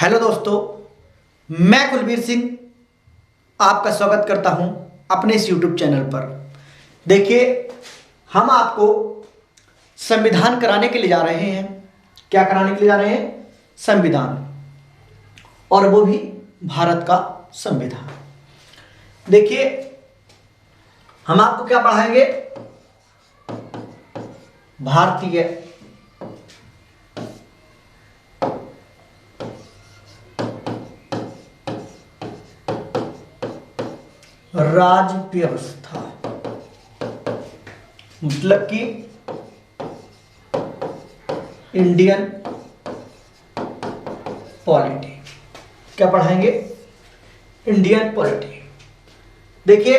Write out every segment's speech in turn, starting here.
Hello दोस्तों, मैं कुलबीर सिंह आपका स्वागत करता हूं अपने इस यूट्यूब चैनल पर। देखिए, हम आपको संविधान कराने के लिए जा रहे हैं। क्या कराने के लिए जा रहे हैं? संविधान, और वो भी भारत का संविधान। देखिए, हम आपको क्या पढ़ाएंगे? भारतीय राज्य व्यवस्था, मतलब कि इंडियन पॉलिटी। क्या पढ़ाएंगे? Indian polity. देखिए,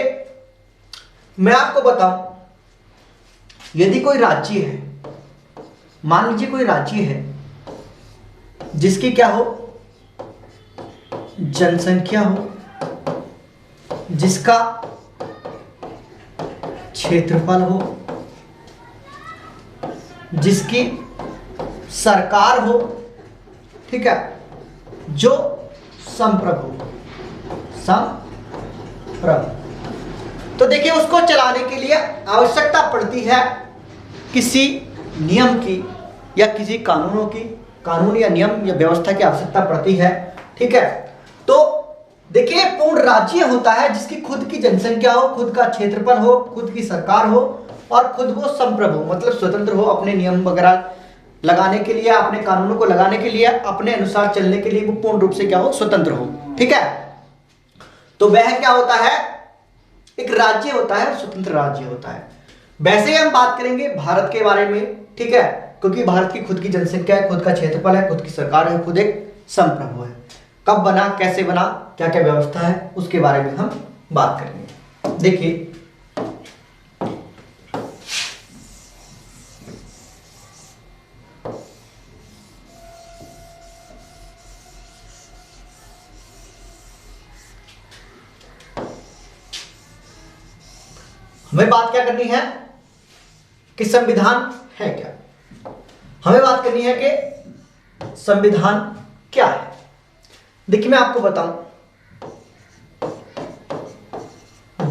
मैं आपको बताऊं, यदि कोई राज्य है, मान लीजिए कोई राज्य है जिसकी क्या हो, जनसंख्या हो, जिसका क्षेत्रफल हो, जिसकी सरकार हो, ठीक है, जो संप्रभु हो, संप्रभु। तो देखिए, उसको चलाने के लिए आवश्यकता पड़ती है किसी नियम की या किसी कानूनों की, कानून या नियम या व्यवस्था की आवश्यकता पड़ती है। ठीक है, तो देखिए, पूर्ण राज्य होता है जिसकी खुद की जनसंख्या हो, खुद का क्षेत्रफल हो, खुद की सरकार हो और खुद वो संप्रभु मतलब स्वतंत्र हो, अपने नियम वगैरह लगाने के लिए, अपने कानूनों को लगाने के लिए, अपने अनुसार चलने के लिए वो पूर्ण रूप से क्या हो, स्वतंत्र हो। ठीक है, तो वह क्या होता है? एक राज्य होता है, स्वतंत्र राज्य होता है। वैसे ही हम बात करेंगे भारत के बारे में, ठीक है, क्योंकि भारत की खुद की जनसंख्या है, खुद का क्षेत्रफल है, खुद की सरकार है, खुद एक संप्रभु है। कब बना, कैसे बना, क्या क्या व्यवस्था है, उसके बारे में हम बात करेंगे। देखिए, हमें बात क्या करनी है कि संविधान है क्या। हमें बात करनी है कि संविधान क्या है। देखिए, मैं आपको बताऊं,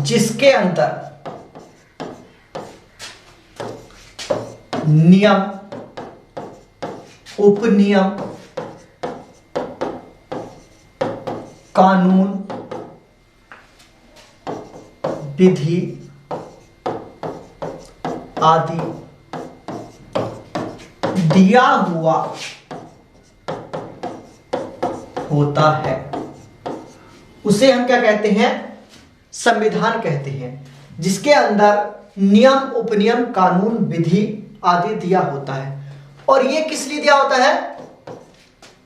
जिसके अंदर नियम, उपनियम, कानून, विधि आदि दिया हुआ होता है, उसे हम क्या कहते हैं? संविधान कहते हैं। जिसके अंदर नियम, उपनियम, कानून, विधि आदि दिया होता है। और ये किस लिए दिया होता है?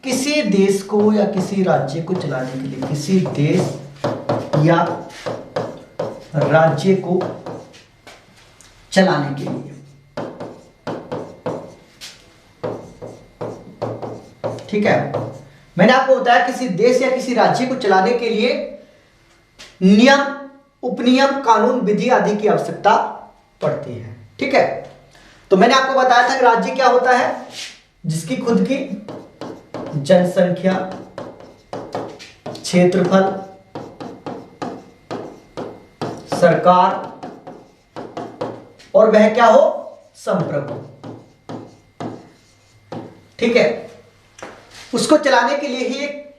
किसी देश को या किसी राज्य को चलाने के लिए, किसी देश या राज्य को चलाने के लिए। ठीक है, मैंने आपको बताया किसी देश या किसी राज्य को चलाने के लिए नियम, उपनियम, कानून, विधि आदि की आवश्यकता पड़ती है। ठीक है, तो मैंने आपको बताया था कि राज्य क्या होता है? जिसकी खुद की जनसंख्या, क्षेत्रफल, सरकार और वह क्या हो, संप्रभु। ठीक है, उसको चलाने के लिए ही एक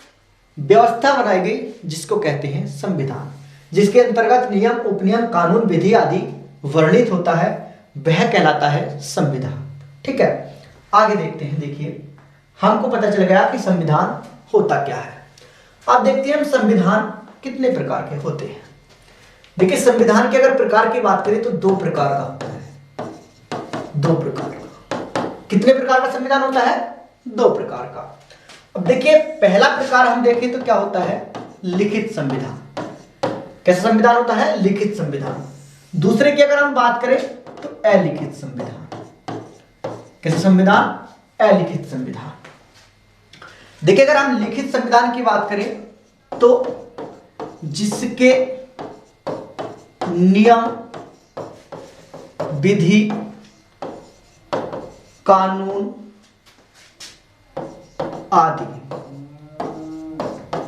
व्यवस्था बनाई गई जिसको कहते हैं संविधान, जिसके अंतर्गत नियम, उपनियम, कानून, विधि आदि वर्णित होता है, वह कहलाता है संविधान। ठीक है, आगे देखते हैं। देखिए, हमको पता चल गया कि संविधान होता क्या है। अब देखते हैं हम संविधान कितने प्रकार के होते हैं। देखिए, संविधान के अगर प्रकार की बात करें तो दो प्रकार का होता है। दो प्रकार का। कितने प्रकार का संविधान होता है? दो प्रकार का। अब देखिए, पहला प्रकार हम देखें तो क्या होता है? लिखित संविधान। कैसा संविधान होता है? लिखित संविधान। दूसरे की अगर हम बात करें तो अलिखित संविधान। कैसा संविधान? अलिखित संविधान। देखिए, अगर हम लिखित संविधान की बात करें तो जिसके नियम, विधि, कानून आदि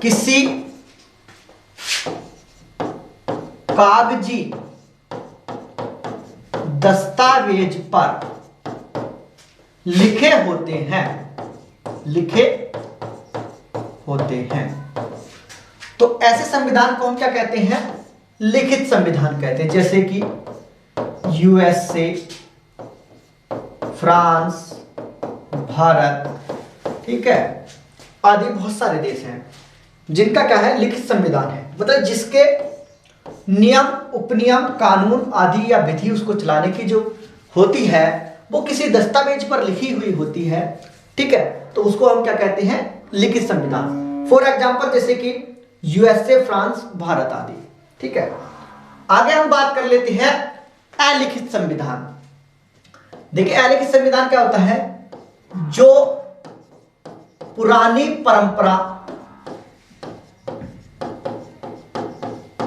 किसी कागजी दस्तावेज पर लिखे होते हैं। तो ऐसे संविधान को हम क्या कहते हैं? लिखित संविधान कहते हैं। जैसे कि यूएसए, फ्रांस, भारत, ठीक है, आदि बहुत सारे देश हैं जिनका क्या है? लिखित संविधान है। मतलब जिसके नियम, उपनियम, कानून आदि या विधि उसको चलाने की जो होती है वो किसी दस्तावेज पर लिखी हुई होती है, ठीक है, तो उसको हम क्या कहते हैं? लिखित संविधान। फॉर एग्जाम्पल जैसे कि यूएसए, फ्रांस, भारत आदि, ठीक है। आगे हम बात कर लेते हैं अलिखित संविधान। देखिए अलिखित संविधान क्या होता है? जो पुरानी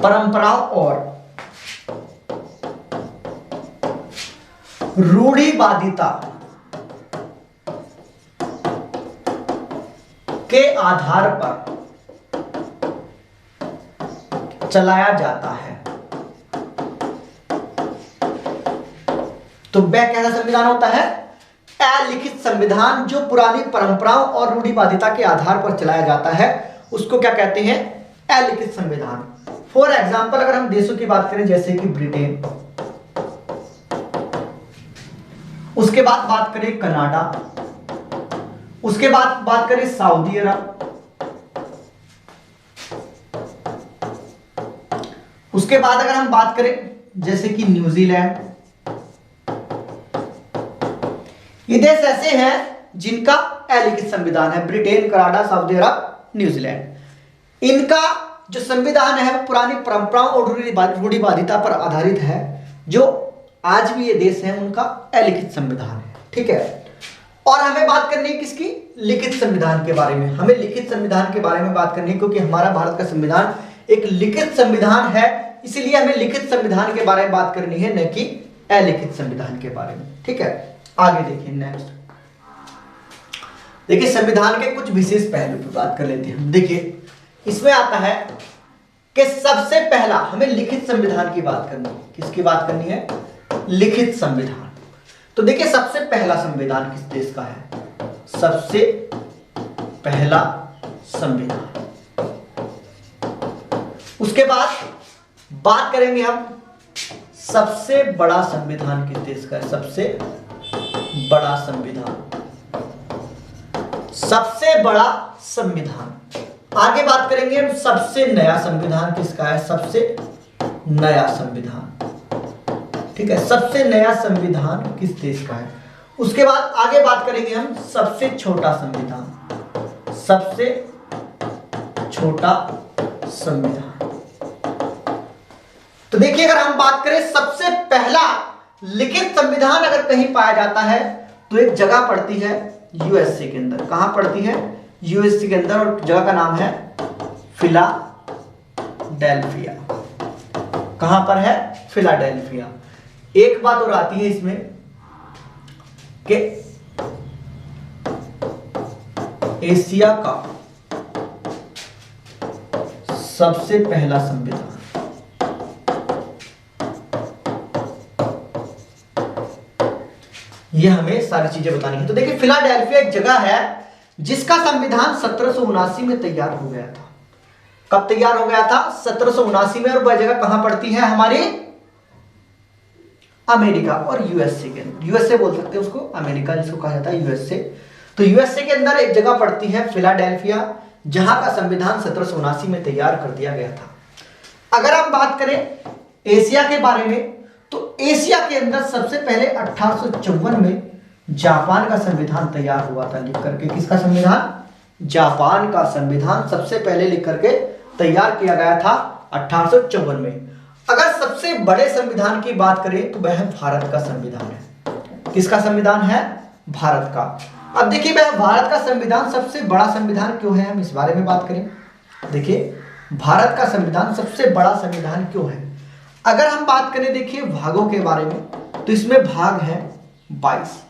परंपराओं और रूढ़िवादिता के आधार पर चलाया जाता है। तो वह कैसा संविधान होता है? अलिखित संविधान। जो पुरानी परंपराओं और रूढ़िवादिता के आधार पर चलाया जाता है उसको क्या कहते हैं? अलिखित संविधान। फॉर एग्जाम्पल अगर हम देशों की बात करें जैसे कि ब्रिटेन, उसके बाद बात करें कनाडा, उसके बाद बात करें सऊदी अरब, उसके बाद अगर हम बात करें जैसे कि न्यूजीलैंड, ये देश ऐसे हैं जिनका अलिखित संविधान है। ब्रिटेन, कनाडा, सऊदी अरब, न्यूजीलैंड, इनका जो संविधान है वो पुरानी परंपराओं और रूढ़िवादिता पर आधारित है। जो आज भी ये देश हैं उनका अलिखित संविधान है, ठीक है। और हमें बात करनी है किसकी? लिखित संविधान के बारे में। हमें लिखित संविधान के बारे में बात करनी है क्योंकि हमारा भारत का संविधान एक लिखित संविधान है, इसीलिए हमें लिखित संविधान के बारे में बात करनी है, न कि अलिखित संविधान के बारे में, ठीक है। आगे देखिए नेक्स्ट। देखिए संविधान के कुछ विशेष पहलू पर बात कर लेते हैं हम। देखिए इसमें आता है कि सबसे पहला हमें लिखित संविधान की बात करनी है। किसकी बात करनी है? लिखित संविधान। तो देखिए सबसे पहला संविधान किस देश का है? सबसे पहला संविधान। उसके बाद बात करेंगे हम सबसे बड़ा संविधान किस देश का है? सबसे बड़ा संविधान, सबसे बड़ा संविधान। आगे बात करेंगे हम सबसे नया संविधान किसका है? सबसे नया संविधान, ठीक है, सबसे नया संविधान किस देश का है। उसके बाद आगे बात करेंगे हम सबसे छोटा संविधान, सबसे छोटा संविधान। तो देखिए अगर हम बात करें सबसे पहला लिखित संविधान अगर कहीं पाया जाता है तो एक जगह पड़ती है यूएसए के अंदर। कहां पड़ती है? यूएसए के अंदर, और जगह का नाम है फिलाडेल्फिया। कहां पर है? फिलाडेल्फिया। एक बात और आती है इसमें कि एशिया का सबसे पहला संविधान ये हमें सारी चीजें बतानी है। तो देखिए फिलाडेल्फिया एक जगह है जिसका संविधान 1779 में तैयार हो गया था। कब तैयार हो गया था? 1779 में। और वह जगह कहां पड़ती है? हमारी अमेरिका और यूएसए के अंदर। यूएसए बोल सकते हैं उसको, अमेरिका जिसको कहा जाता है यूएसए। तो यूएसए के अंदर एक जगह पड़ती है फिलाडेल्फिया, जहां का संविधान 1779 में तैयार कर दिया गया था। अगर हम बात करें एशिया के बारे में तो एशिया के अंदर सबसे पहले 1854 में जापान का संविधान तैयार हुआ था लिख करके। किसका संविधान? जापान का संविधान सबसे पहले लिख करके तैयार किया गया था 1854 में। अगर सबसे बड़े संविधान की बात करें तो वह भारत का संविधान है। किसका संविधान है? भारत का। अब देखिए वह भारत का संविधान सबसे बड़ा संविधान क्यों है, हम इस बारे में बात करें। देखिए भारत का संविधान सबसे बड़ा संविधान क्यों है? अगर हम बात करें देखिए भागों के बारे में तो इसमें भाग है 22।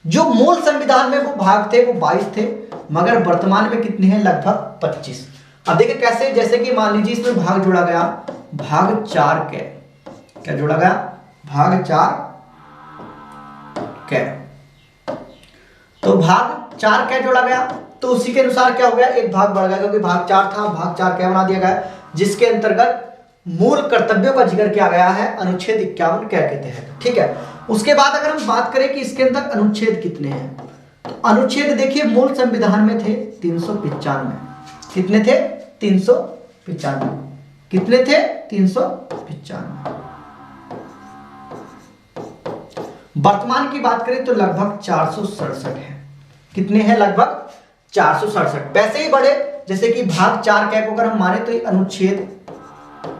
जो मूल संविधान में वो भाग थे वो 22 थे, मगर वर्तमान में कितने हैं? लगभग 25। अब देखिए कैसे, जैसे कि मान लीजिए इसमें भाग जोड़ा गया, भाग 4 कै, क्या जोड़ा गया, भाग 4 कै, तो भाग 4 कै जोड़ा गया, तो उसी के अनुसार क्या हो गया, एक भाग बढ़ गया, क्योंकि भाग 4 था, भाग 4 कै बना दिया गया, जिसके अंतर्गत मूल कर्तव्यों का जिक्र किया गया है अनुच्छेद 51 कै के तहत। ठीक है, उसके बाद अगर हम बात करें कि इसके अंदर अनुच्छेद कितने हैं, तो अनुच्छेद देखिए मूल संविधान में थे 395, कितने थे, 395, कितने थे, 395। वर्तमान की बात करें तो लगभग 467 है, कितने हैं, लगभग 467। वैसे ही बड़े, जैसे कि भाग 4 कै को अगर हम माने तो ये अनुच्छेद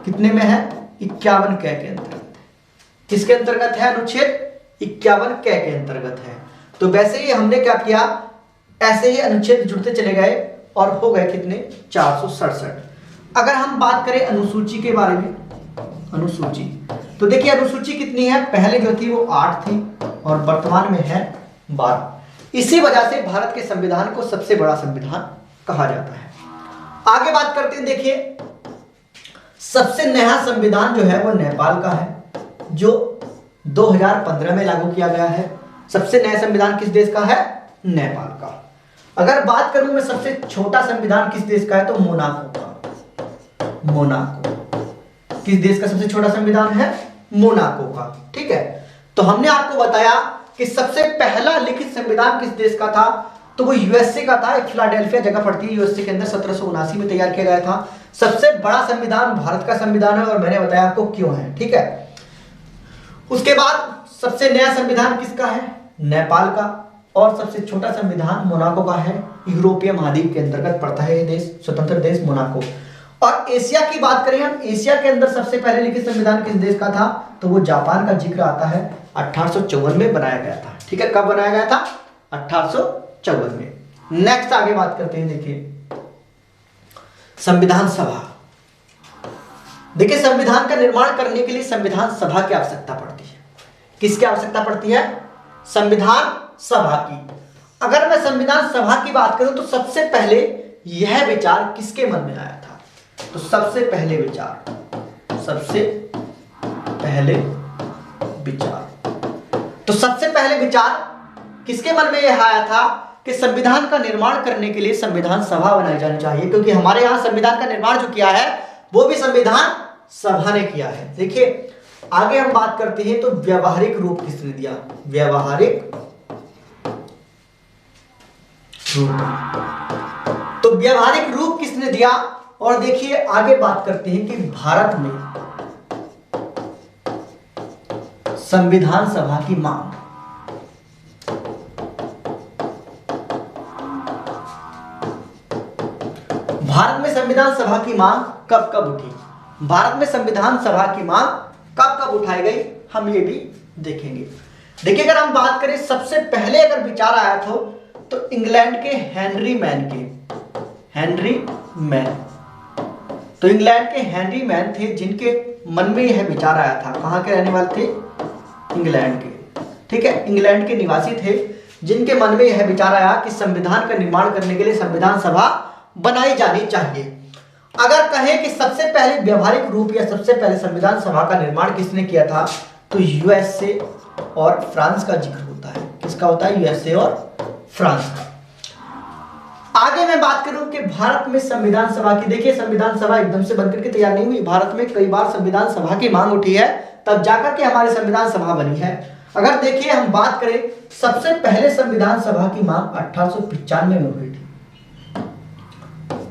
कितने में है, 51 कै के अंतर्गत, किसके अंतर्गत है, अनुच्छेद 51 कै के अंतर्गत है। तो वैसे ही हमने क्या किया, ऐसे ही अनुच्छेद जुड़ते चले गए और हो गए कितने, 467। अगर हम बात करें अनुसूची के बारे में, अनुसूची, तो देखिए अनुसूची कितनी है, पहले जो थी वो 8 थी और वर्तमान में है 12। इसी वजह से भारत के संविधान को सबसे बड़ा संविधान कहा जाता है। आगे बात करते हैं, देखिए सबसे नया संविधान जो है वो नेपाल का है, जो 2015 में लागू किया गया है। सबसे नया संविधान किस देश का है, नेपाल का। अगर बात करूं मैं सबसे छोटा संविधान किस देश का है, तो मोनाको का। मोनाको किस देश का सबसे छोटा संविधान है, मोनाको का। ठीक है, तो हमने आपको बताया कि सबसे पहला लिखित संविधान किस देश का था, तो वो यूएसए का था। फिलाडेल्फिया जगह पड़ती है यूएसए के अंदर, 1779 में तैयार किया गया था। सबसे बड़ा संविधान भारत का संविधान है और मैंने बताया आपको क्यों है। ठीक है, उसके बाद सबसे नया संविधान किसका है, नेपाल का, और सबसे छोटा संविधान मोनाको का है। यूरोपीय महाद्वीप के अंतर्गत पड़ता है ये देश, स्वतंत्र देश मोनाको। और एशिया की बात करें हम, एशिया के अंदर सबसे पहले लिखित संविधान किस देश का था, तो वो जापान का जिक्र आता है, 1854 में बनाया गया था। ठीक है, कब बनाया गया था, 1854 में। नेक्स्ट आगे बात करते हैं, देखिए संविधान सभा। देखिए संविधान का निर्माण करने के लिए संविधान सभा की आवश्यकता पड़ती है। किसकी आवश्यकता पड़ती है, संविधान सभा की। अगर मैं संविधान सभा की बात करूं तो सबसे पहले यह विचार किसके मन में आया था, तो सबसे पहले विचार तो सबसे पहले विचार किसके मन में यह आया था कि संविधान का निर्माण करने के लिए संविधान सभा बनाई जानी चाहिए, क्योंकि हमारे यहाँ संविधान का निर्माण जो किया है वो भी संविधान सभा ने किया है। देखिए आगे हम बात करते हैं, तो व्यवहारिक रूप किसने दिया, व्यवहारिक रूप, तो व्यवहारिक रूप किसने दिया। और देखिए आगे बात करते हैं कि भारत में संविधान सभा की मांग, भारत में संविधान सभा की मांग कब कब उठी, भारत में संविधान सभा की मांग कब कब उठाई गई, हम ये भी देखेंगे। देखिए अगर हम बात करें सबसे पहले अगर विचार आया तो इंग्लैंड के हेनरी मैन, तो इंग्लैंड के हेनरी मैन थे जिनके मन में यह विचार आया था। कहाँ के रहने वाले थे, इंग्लैंड के। ठीक है, इंग्लैंड के निवासी थे जिनके मन में यह विचार आया कि संविधान का निर्माण करने के लिए संविधान सभा बनाई जानी चाहिए। अगर कहें कि सबसे पहले व्यवहारिक रूप या सबसे पहले संविधान सभा का निर्माण किसने किया था, तो यूएसए और फ्रांस का जिक्र होता है। किसका होता है, यूएसए और फ्रांस का। आगे मैं बात करूं कि भारत में संविधान सभा की, देखिए संविधान सभा एकदम से बनकर के तैयार नहीं हुई, भारत में कई बार संविधान सभा की मांग उठी है, तब जाकर के हमारी संविधान सभा बनी है। अगर देखिए हम बात करें सबसे पहले संविधान सभा की मांग 1895 में हुई थी।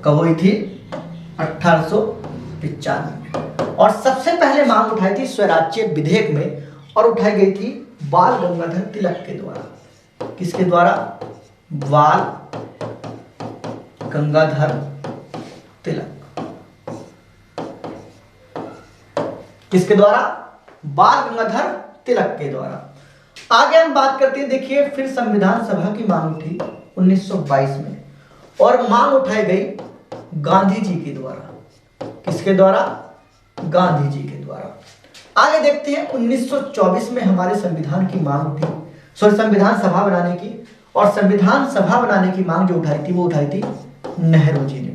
कब हुई थी, 1895 में। और सबसे पहले मांग उठाई थी स्वराज्य विधेयक में, और उठाई गई थी बाल गंगाधर तिलक के द्वारा। किसके द्वारा, बाल गंगाधर तिलक। किसके द्वारा, बाल गंगाधर तिलक के द्वारा। आगे हम बात करते हैं, देखिए फिर संविधान सभा की मांग उठी 1922 में, और मांग उठाई गई गांधी जी के द्वारा। किसके द्वारा, गांधी जी के द्वारा। आगे देखते हैं 1924 में हमारे संविधान की मांग उठी, संविधान सभा बनाने की, और संविधान सभा बनाने की मांग जो उठाई थी वो उठाई थी नेहरू जी ने।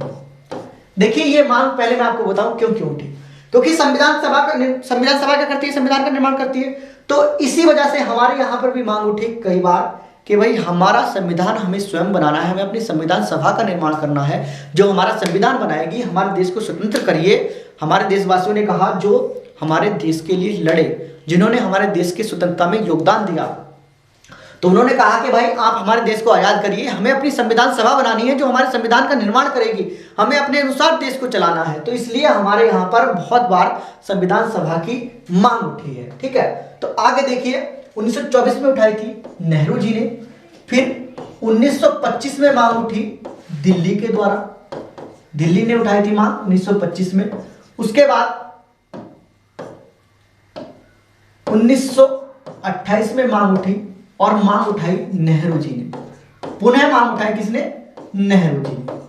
देखिए ये मांग पहले मैं आपको बताऊं क्यों क्यों उठी। क्योंकि संविधान सभा क्या करती है, संविधान का निर्माण करती है। तो इसी वजह से हमारे यहाँ पर भी मांग उठी कई बार कि भाई हमारा संविधान हमें स्वयं बनाना है, हमें अपनी संविधान सभा का निर्माण करना है जो हमारा संविधान बनाएगी, हमारे देश को स्वतंत्र करिए। हमारे देशवासियों ने कहा जो हमारे देश के लिए लड़े, जिन्होंने हमारे देश की स्वतंत्रता में योगदान दिया, तो उन्होंने कहा कि भाई आप हमारे देश को आजाद करिए, हमें अपनी संविधान सभा बनानी है जो हमारे संविधान का निर्माण करेगी, हमें अपने अनुसार देश को चलाना है। तो इसलिए हमारे यहाँ पर बहुत बार संविधान सभा की मांग उठी है। ठीक है, तो आगे देखिए 1924 में उठाई थी नेहरू जी ने, फिर 1925 में मांग उठी दिल्ली के द्वारा, दिल्ली ने उठाई थी मांग 1925 में। उसके बाद 1928 में मांग उठी और मांग उठाई नेहरू जी ने, पुनः मांग उठाई किसने, नेहरू जी ने।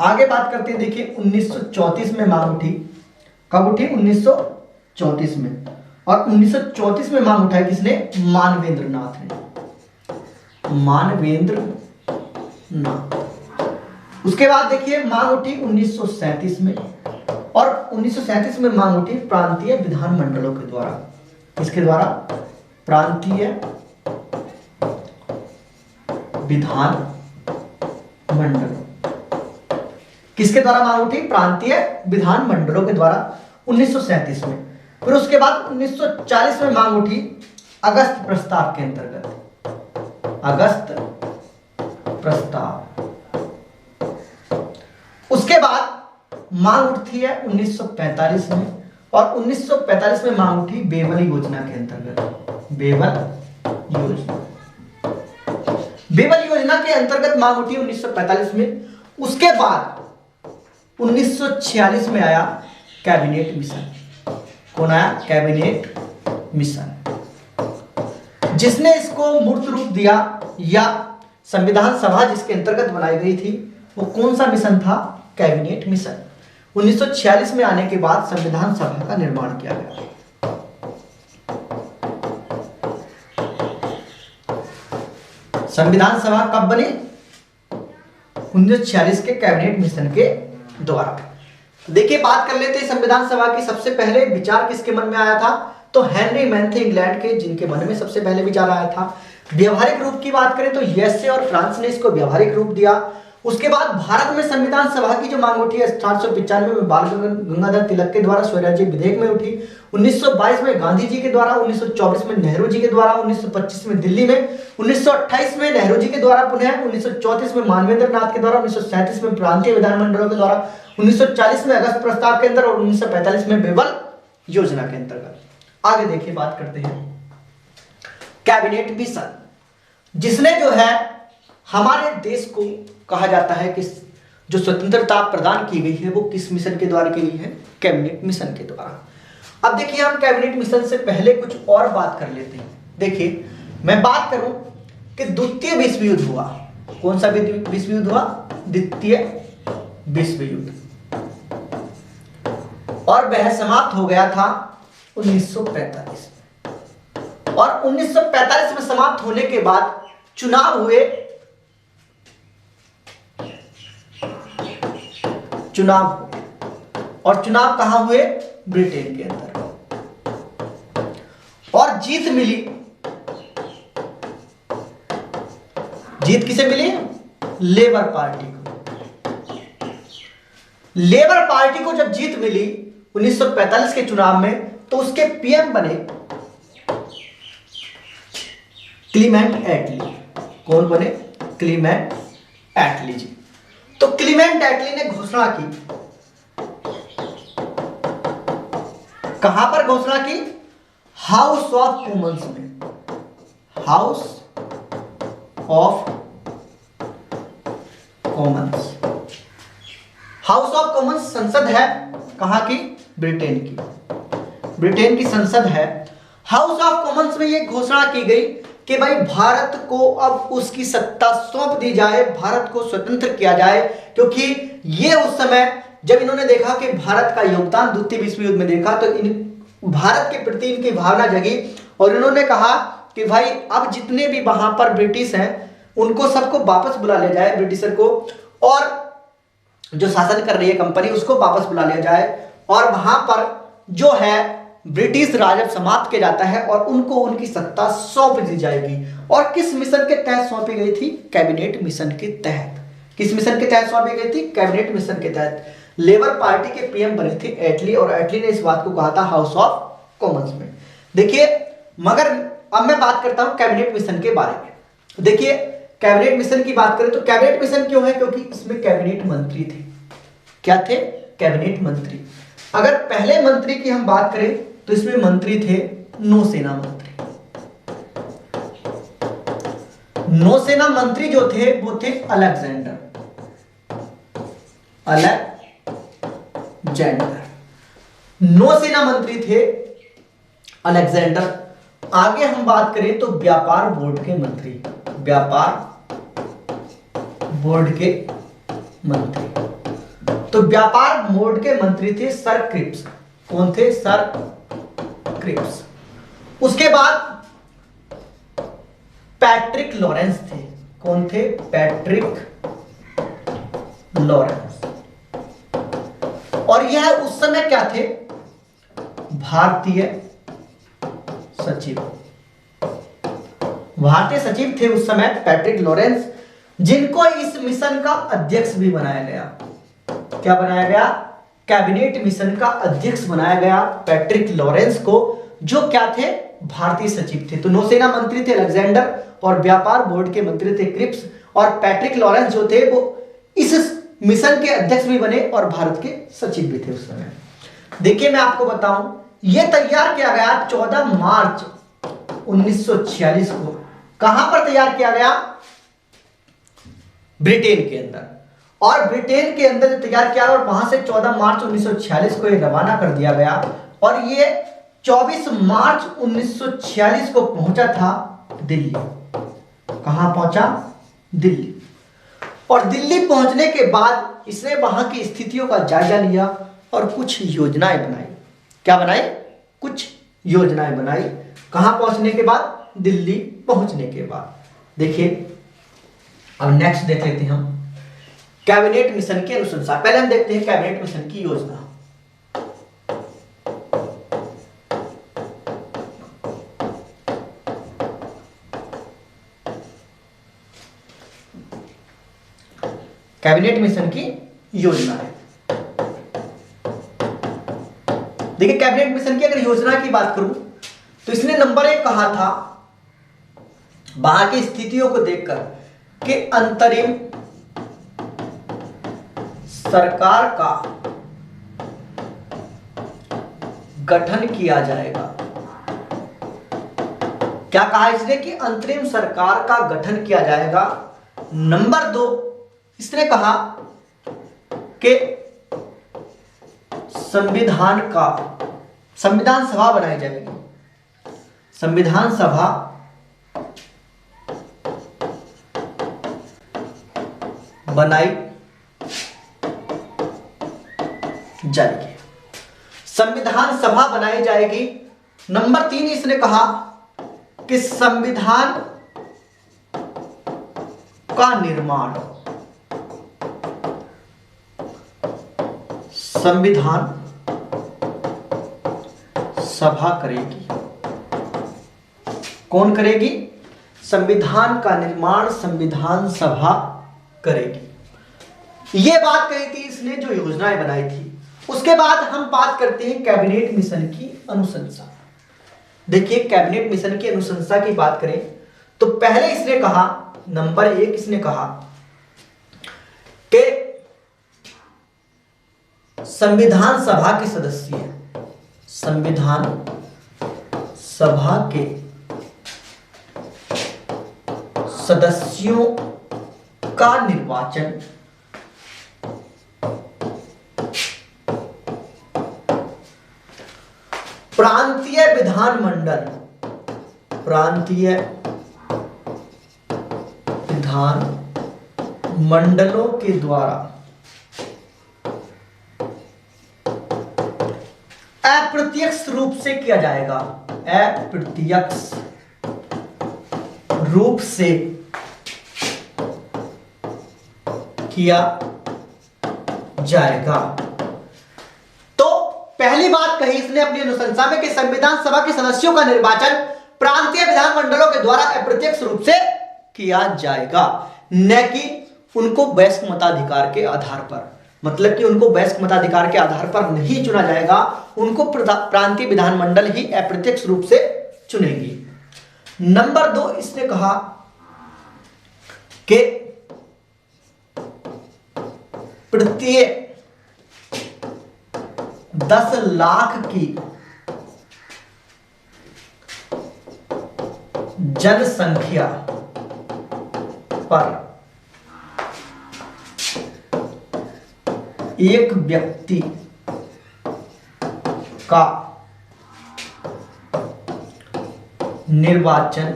आगे बात करते हैं, देखिए 1934 में मांग उठी, कब उठी, 1934 में, और 1934 में मांग उठाई किसने, मानवेंद्र नाथ ने, मानवेंद्र नाथ। उसके बाद देखिए मांग उठी 1937 में, और 1937 में मांग उठी प्रांतीय विधानमंडलों के द्वारा, इसके द्वारा प्रांतीय विधान मंडलों, किसके द्वारा मांग उठी, प्रांतीय विधान मंडलों के द्वारा 1937 में। फिर उसके बाद 1940 में मांग उठी अगस्त प्रस्ताव के अंतर्गत, अगस्त प्रस्ताव। उसके बाद मांग उठती है 1945 में, और 1945 में मांग उठी बेवल योजना के अंतर्गत, बेवल योजना, बेवल योजना के अंतर्गत मांग उठी 1945 में। उसके बाद 1946 में आया कैबिनेट मिशन, कौन आया, कैबिनेट मिशन, जिसने इसको मूर्त रूप दिया, या संविधान सभा जिसके अंतर्गत बनाई गई थी वो कौन सा मिशन था, कैबिनेट मिशन। 1946 में आने के बाद संविधान सभा का निर्माण किया गया। संविधान सभा कब बनी, 1946 के कैबिनेट मिशन के द्वारा। देखिए बात कर लेते हैं संविधान सभा की। सबसे पहले विचार किसके मन में आया था, तो हेनरी मैन थे इंग्लैंड के, जिनके मन में सबसे पहले विचार आया था। व्यवहारिक रूप की बात करें तो यूएसए और फ्रांस ने इसको व्यवहारिक रूप दिया। उसके बाद भारत में संविधान सभा की जो मांग उठी 1895 में बाल गंगाधर तिलक के द्वारा स्वराज्य विधेयक में उठी, 1922 में गांधी जी के द्वारा, 1924 में नेहरू जी के द्वारा, 1925 में दिल्ली में, 1928 में नेहरू जी के द्वारा पुनः, 1934 में मानवेंद्र नाथ के द्वारा, 1937 में प्रांतीय विधानमंडलों के द्वारा, 1940 में अगस्त प्रस्ताव के अंदर, और 1945 में बेवल योजना के अंतर्गत। आगे देखिए बात करते हैं कैबिनेट मिशन, जिसने जो है हमारे देश को कहा जाता है कि जो स्वतंत्रता प्रदान की गई है वो किस मिशन के द्वारा की गई है, कैबिनेट मिशन के द्वारा। अब देखिए हम कैबिनेट मिशन से पहले कुछ और बात कर लेते हैं। देखिए मैं बात करूं कि द्वितीय विश्व युद्ध हुआ, कौन सा विश्व युद्ध हुआ, द्वितीय विश्व युद्ध, और वह समाप्त हो गया था 1945 में। और 1945 में समाप्त होने के बाद चुनाव हुए, और चुनाव कहां हुए, ब्रिटेन के अंदर, और जीत मिली। जीत किसे मिली, लेबर पार्टी को। लेबर पार्टी को जब जीत मिली 1945 के चुनाव में, तो उसके पीएम बने क्लीमेंट एटली। कौन बने, क्लीमेंट एटली जी। तो क्लीमेंट एटली ने घोषणा की, कहां पर घोषणा की, हाउस ऑफ कॉमन्स में, house of Commons. House of Commons संसद है कहां की, ब्रिटेन की, ब्रिटेन की संसद है। हाउस ऑफ कॉमन्स में यह घोषणा की गई कि भाई भारत को अब उसकी सत्ता सौंप दी जाए, भारत को स्वतंत्र किया जाए। क्योंकि ये उस समय जब इन्होंने देखा कि भारत का योगदान द्वितीय विश्व युद्ध में देखा, तो भारत के प्रति इनकी भावना जगी, और इन्होंने कहा कि भाई अब जितने भी वहां पर ब्रिटिश हैं उनको सबको वापस बुला ले जाए, ब्रिटिशर को, और जो शासन कर रही है कंपनी, उसको वापस बुला लिया जाए और वहां पर जो है ब्रिटिश राज समाप्त किया जाता है और उनको उनकी सत्ता सौंप दी जाएगी। और किस मिशन के तहत सौंपी गई थी? कैबिनेट मिशन के तहत। किस मिशन के तहत सौंपी गई थी? कैबिनेट मिशन के तहत। लेबर पार्टी के पीएम बने थे एटली, और एटली ने इस बात को कहा था हाउस ऑफ कॉमन्स में। देखिए, मगर अब मैं बात करता हूं कैबिनेट मिशन के बारे में। देखिए, कैबिनेट मिशन की बात करें तो कैबिनेट मिशन क्यों है? क्योंकि इसमें कैबिनेट मंत्री थे। क्या थे? कैबिनेट मंत्री। अगर पहले मंत्री की हम बात करें तो इसमें मंत्री थे नौसेना मंत्री। नौसेना मंत्री जो थे वो थे अलेक्जेंडर। नौसेना मंत्री थे अलेक्जेंडर। आगे हम बात करें तो व्यापार बोर्ड के मंत्री, व्यापार बोर्ड के मंत्री। तो व्यापार बोर्ड के मंत्री थे सर क्रिप्स। कौन थे? Sir Cripps. उसके बाद पैट्रिक लॉरेंस थे। कौन थे? Patrick Lawrence. और यह उस समय क्या थे? भारतीय सचिव। भारतीय सचिव थे उस समय पैट्रिक लॉरेंस, जिनको इस मिशन का अध्यक्ष भी बनाया गया। क्या बनाया गया? कैबिनेट मिशन का अध्यक्ष बनाया गया पैट्रिक लॉरेंस को, जो क्या थे? भारतीय सचिव थे। तो नौसेना मंत्री थे अलेक्जेंडर और व्यापार बोर्ड के मंत्री थे क्रिप्स, और पैट्रिक लॉरेंस जो थे वो इस मिशन के अध्यक्ष भी बने और भारत के सचिव भी थे उस समय। देखिए, मैं आपको बताऊं, यह तैयार किया गया 14 मार्च 1946 को। कहां पर तैयार किया गया? ब्रिटेन के अंदर। और ब्रिटेन के अंदर तैयार किया और वहां से 14 मार्च 1946 को ये रवाना कर दिया गया, और ये 24 मार्च 1946 को पहुंचा था दिल्ली। कहां पहुंचा? दिल्ली। और दिल्ली पहुंचने के बाद इसने वहां की स्थितियों का जायजा लिया और कुछ योजनाएं बनाई। क्या बनाई? कुछ योजनाएं बनाई। कहां पहुंचने के बाद? दिल्ली पहुंचने के बाद। देखिए, अब नेक्स्ट देख लेते हैं हम कैबिनेट मिशन की अनुशंसा। पहले हम देखते हैं कैबिनेट मिशन की योजना। कैबिनेट मिशन की योजना है। देखिए, कैबिनेट मिशन की अगर योजना की बात करूं तो इसने नंबर 1 कहा था, वहां की स्थितियों को देखकर, कि अंतरिम सरकार का गठन किया जाएगा। क्या कहा इसने? कि अंतरिम सरकार का गठन किया जाएगा। नंबर 2, इसने कहा कि संविधान सभा बनाई जाएगी। संविधान सभा बनाई जाएगी। संविधान सभा बनाई जाएगी। नंबर 3, इसने कहा कि संविधान का निर्माण संविधान सभा करेगी। कौन करेगी? संविधान का निर्माण संविधान सभा करेगी। यह बात कही थी इसने, जो योजनाएं बनाई थी। उसके बाद हम बात करते हैं कैबिनेट मिशन की अनुशंसा। देखिए, कैबिनेट मिशन की अनुशंसा की बात करें तो पहले इसने कहा, नंबर 1 इसने कहा कि संविधान सभा के सदस्य, संविधान सभा के सदस्यों का निर्वाचन प्रांतीय विधानमंडल, प्रांतीय विधान मंडलों के द्वारा अप्रत्यक्ष रूप से किया जाएगा। अप्रत्यक्ष रूप से किया जाएगा। तो पहली बात कही इसने अपनी अनुशंसा में कि संविधान सभा के सदस्यों का निर्वाचन प्रांतीय विधानमंडलों के द्वारा अप्रत्यक्ष रूप से किया जाएगा, न कि उनको वयस्क मताधिकार के आधार पर। मतलब कि उनको वयस्क मताधिकार के आधार पर नहीं चुना जाएगा, उनको प्रांतीय विधानमंडल ही अप्रत्यक्ष रूप से चुनेगी। नंबर 2 इसने कहा कि प्रत्येक 10 लाख की जनसंख्या पर एक व्यक्ति का निर्वाचन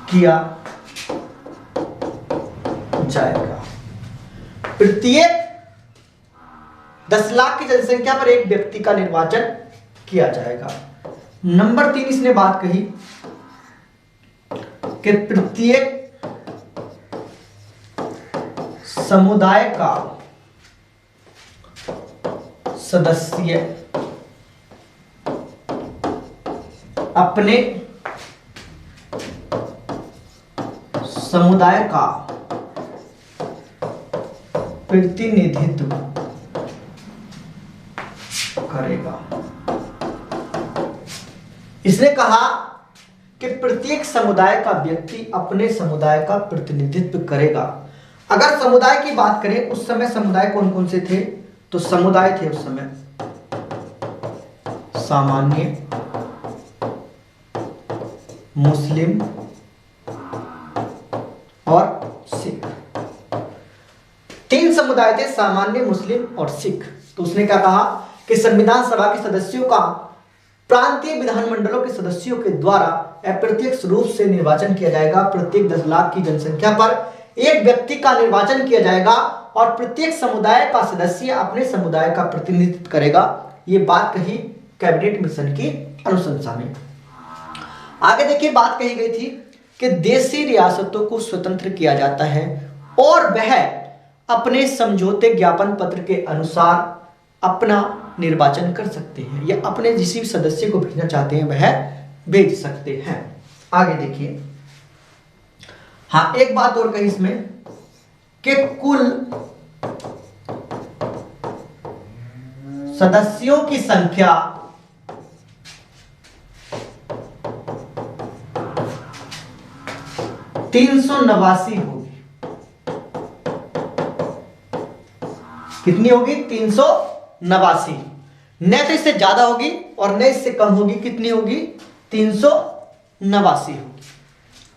किया जाएगा। प्रत्येक 10 लाख की जनसंख्या पर एक व्यक्ति का निर्वाचन किया जाएगा। नंबर 3 इसने बात कही कि प्रत्येक समुदाय का सदस्य अपने समुदाय का प्रतिनिधित्व करेगा। इसने कहा कि प्रत्येक समुदाय का व्यक्ति अपने समुदाय का प्रतिनिधित्व करेगा। अगर समुदाय की बात करें उस समय समुदाय कौन कौन से थे, तो समुदाय थे उस समय सामान्य, मुस्लिम और सिख। 3 समुदाय थे, सामान्य, मुस्लिम और सिख। तो उसने क्या कहा कि संविधान सभा के सदस्यों का प्रांतीय विधानमंडलों के सदस्यों के द्वारा अप्रत्यक्ष रूप से निर्वाचन किया जाएगा। प्रत्येक 10 लाख की जनसंख्या पर एक व्यक्ति का निर्वाचन किया जाएगा और प्रत्येक समुदाय का सदस्य अपने समुदाय का प्रतिनिधित्व करेगा। ये बात कही कैबिनेट मिशन की अनुशंसा में। आगे देखिए बात कही गई थी कि देशी रियासतों को स्वतंत्र किया जाता है और वह अपने समझौते ज्ञापन पत्र के अनुसार अपना निर्वाचन कर सकते हैं या अपने जिस भी सदस्य को भेजना चाहते हैं वह भेज सकते हैं। आगे देखिए, हाँ एक बात और कही इसमें कि कुल सदस्यों की संख्या 389 होगी। कितनी होगी? 389। न तो इससे ज्यादा होगी और न इससे कम होगी। कितनी होगी? 389 होगी।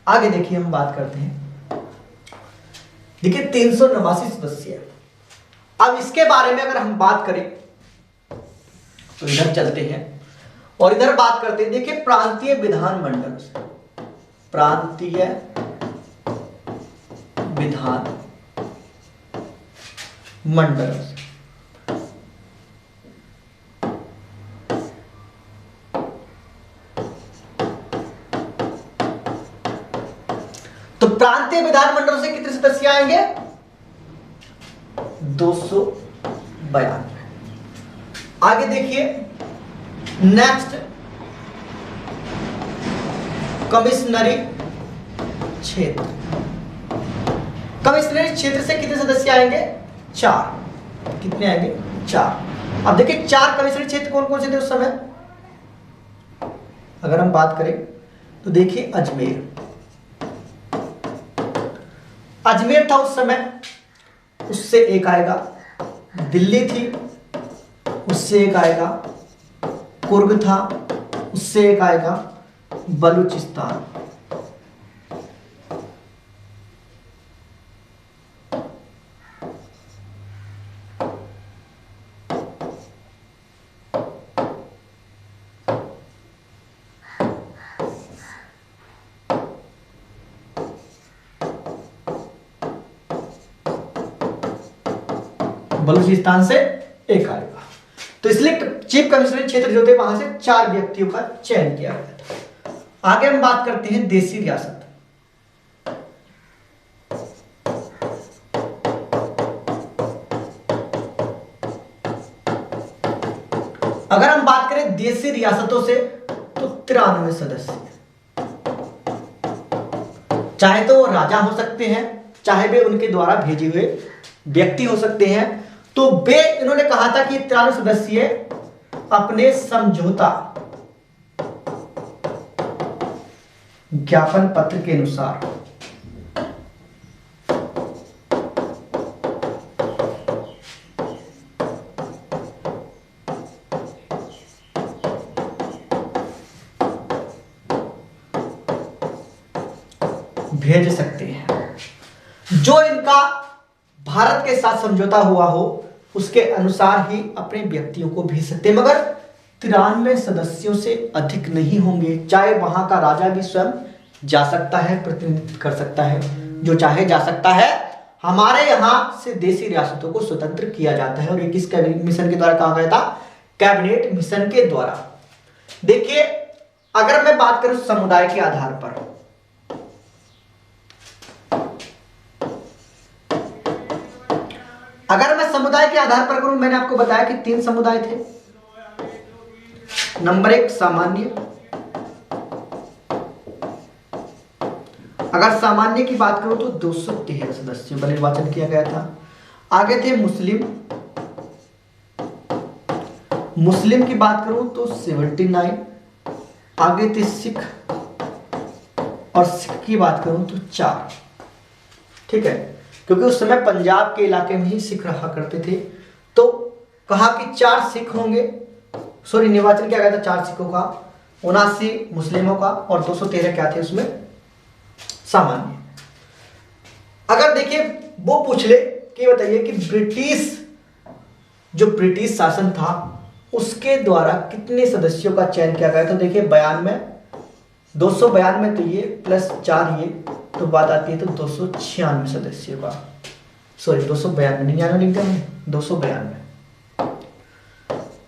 आगे देखिए हम बात करते हैं। देखिए 389 सदस्य। अब इसके बारे में अगर हम बात करें तो इधर चलते हैं और इधर बात करते हैं। देखिए प्रांतीय विधानमंडल, प्रांतीय विधान मंडल, तो प्रांतीय विधानमंडल से कितने सदस्य आएंगे? 292। आगे देखिए नेक्स्ट, कमिश्नरी क्षेत्र। कमिश्नरी क्षेत्र से कितने सदस्य आएंगे? 4। कितने आएंगे? 4। अब देखिए 4 कमिश्नरी क्षेत्र कौन कौन से थे उस समय? अगर हम बात करें तो देखिए अजमेर था उस समय, उससे एक आएगा। दिल्ली थी, उससे एक आएगा। कुर्ग था, उससे एक आएगा। बलूचिस्तान, बलूचिस्तान से एक आएगा। तो इसलिए चीफ कमिश्नरी क्षेत्र जो थे वहां से 4 व्यक्तियों का चयन किया गया था। आगे हम बात करते हैं देशी रियासत। अगर हम बात करें देशी रियासतों से तो 93 सदस्य, चाहे तो वो राजा हो सकते हैं, चाहे वे उनके द्वारा भेजे हुए व्यक्ति हो सकते हैं। तो वे इन्होंने कहा था कि 93 सदस्य अपने समझौता ज्ञापन पत्र के अनुसार भेज सकते हैं। जो इनका भारत के साथ समझौता हुआ हो उसके अनुसार ही अपने व्यक्तियों को भेज सकते हैं, मगर 93 सदस्यों से अधिक नहीं होंगे। चाहे वहां का राजा भी स्वयं जा सकता है, प्रतिनिधित्व कर सकता है, जो चाहे जा सकता है। हमारे यहां से देशी रियासतों को स्वतंत्र किया जाता है और ये किस कैबिनेट मिशन के द्वारा कहा गया था? कैबिनेट मिशन के द्वारा। देखिए, अगर मैं बात करूं समुदाय के आधार पर, अगर मैं समुदाय के आधार पर करूं, मैंने आपको बताया कि 3 समुदाय थे। नंबर 1 सामान्य, अगर सामान्य की बात करूं तो 213 सदस्यों का निर्वाचन किया गया था। आगे थे मुस्लिम, मुस्लिम की बात करूं तो 79। आगे थे सिख, और सिख की बात करूं तो 4। ठीक है, क्योंकि उस समय पंजाब के इलाके में ही सिख रहा करते थे, तो कहा कि 4 सिख होंगे, सॉरी निर्वाचन किया गया था 4 सिखों का, 79 मुस्लिमों का और 213 क्या थे उसमें? सामान्य। अगर देखिए वो पूछ ले कि बताइए कि ब्रिटिश शासन था उसके द्वारा कितने सदस्यों का चयन किया गया? तो देखिए 92, 292 तो ये प्लस 4 ये, तो बात आती है तो 296 सदस्यों का, सॉरी 292, 99 लिख दिया मैंने, 292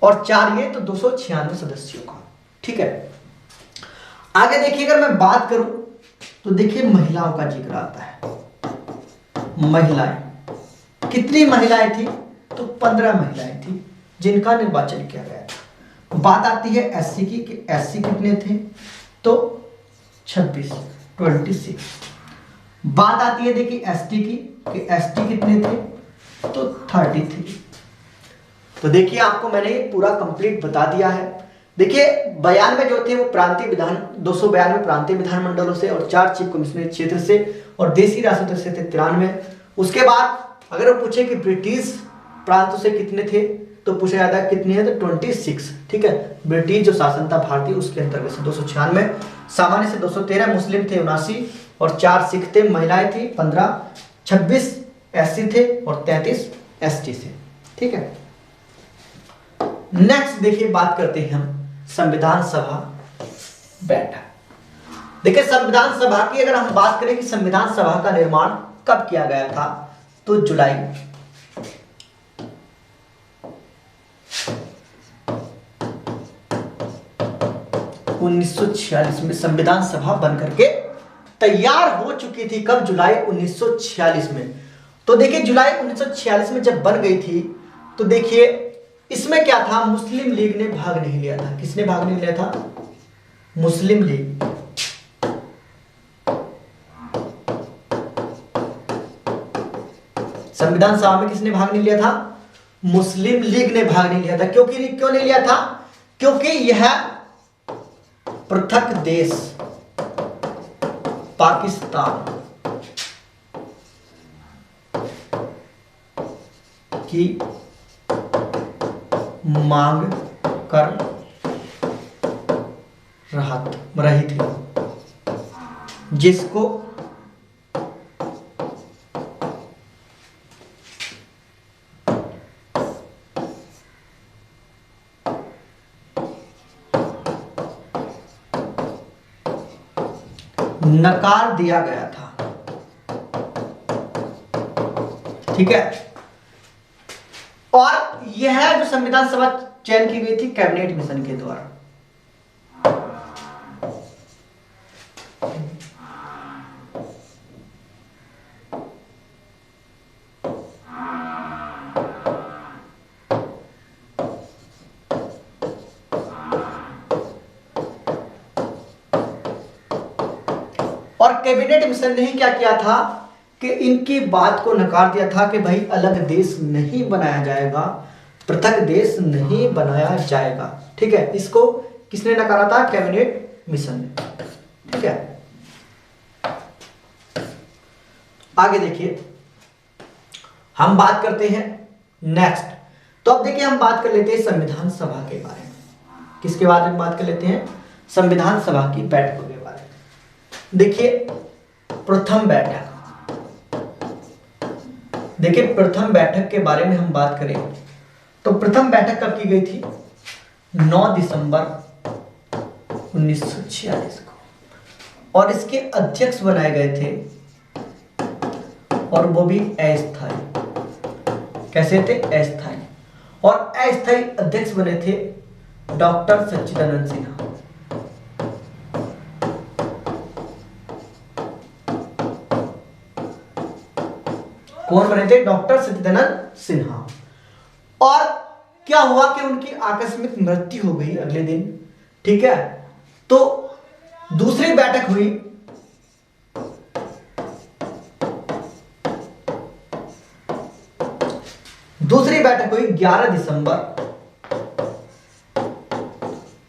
और 4 ये तो 296 सदस्यों का। ठीक है, आगे देखिए अगर मैं बात करूं तो देखिए महिलाओं का जिक्र आता है। महिलाएं, कितनी महिलाएं थी? तो 15 महिलाएं थी जिनका निर्वाचन किया गया था। बात आती है एससी की, कि एससी कितने थे? तो 26। बात आती है देखिए एसटी की, कि एसटी कितने थे? तो 33। तो देखिए आपको मैंने ये पूरा कंप्लीट बता दिया है। देखिए 92 जो थे वो प्रांतीय विधान, 292 प्रांतीय विधानमंडलों से और 4 चीफ कमिश्नरेट क्षेत्र से और देशी रियासतों से थे 93। उसके बाद अगर वो पूछे कि ब्रिटिश प्रांतों से कितने थे तो पूछा जाता है कितने हैं? तो 26। ठीक है, ब्रिटिश जो शासन था भारतीय उसके अंतर्गत से 296, सामान्य से 213, मुस्लिम थे 79 और 4 सिख थे, महिलाएं थी 15, 26 एससी थे और 33 एसटी से। ठीक है, नेक्स्ट देखिए बात करते हैं हम संविधान सभा बैठक। देखिए संविधान सभा की अगर हम बात करें कि संविधान सभा का निर्माण कब किया गया था, तो जुलाई 1946 में संविधान सभा बनकर के तैयार हो चुकी थी। कब? जुलाई 1946 में। तो देखिए जुलाई 1946 में जब बन गई थी तो देखिए इसमें क्या था? मुस्लिम लीग ने भाग नहीं लिया था। किसने भाग नहीं लिया था? मुस्लिम लीग। संविधान सभा में किसने भाग नहीं लिया था? मुस्लिम लीग ने भाग नहीं लिया था। क्यों नहीं लिया था? क्योंकि यह पृथक देश पाकिस्तान की मांग कर रही थी, जिसको नकार दिया गया था। ठीक है, और यह जो संविधान सभा चयन की गई थी कैबिनेट मिशन के द्वारा। और कैबिनेट मिशन ने ही क्या किया था कि इनकी बात को नकार दिया था कि भाई अलग देश नहीं बनाया जाएगा, पृथक देश नहीं बनाया जाएगा। ठीक है, इसको किसने नकारा था? कैबिनेट मिशन ने। ठीक है, आगे देखिए हम बात करते हैं नेक्स्ट। तो अब देखिए हम बात कर लेते हैं संविधान सभा के बारे में। किसके बारे में बात कर लेते हैं? संविधान सभा की बैठकों के बारे में। देखिए प्रथम बैठक, देखिए प्रथम बैठक के बारे में हम बात करें तो प्रथम बैठक कब की गई थी? 9 दिसंबर 1946 को, और इसके अध्यक्ष बनाए गए थे, और वो भी अस्थायी। कैसे थे? अस्थायी। और अस्थायी अध्यक्ष बने थे डॉक्टर सच्चिदानंद सिन्हा। कौन बने थे? डॉक्टर सच्चिदानंद सिन्हा। और क्या हुआ कि उनकी आकस्मिक मृत्यु हो गई अगले दिन। ठीक है, तो दूसरी बैठक हुई दूसरी बैठक हुई 11 दिसंबर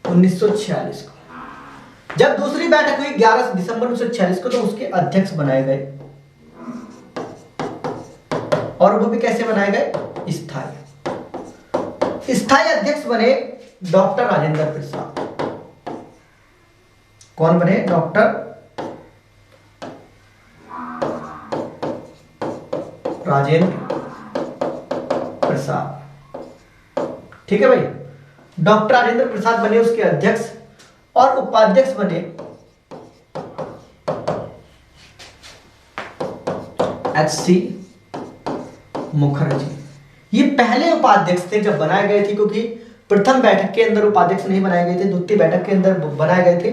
1946 को। जब दूसरी बैठक हुई 11 दिसंबर 1946 को, तो उसके अध्यक्ष बनाए गए, और वो भी कैसे बनाए गए? स्थायी। स्थायी अध्यक्ष बने डॉक्टर राजेंद्र प्रसाद। कौन बने? डॉक्टर राजेंद्र प्रसाद। ठीक है भाई, डॉक्टर राजेंद्र प्रसाद बने उसके अध्यक्ष, और उपाध्यक्ष बने HC मुखर्जी। ये पहले उपाध्यक्ष थे जब बनाए गए थे, क्योंकि प्रथम बैठक के अंदर उपाध्यक्ष नहीं बनाए गए थे, द्वितीय बैठक के अंदर बनाए गए थे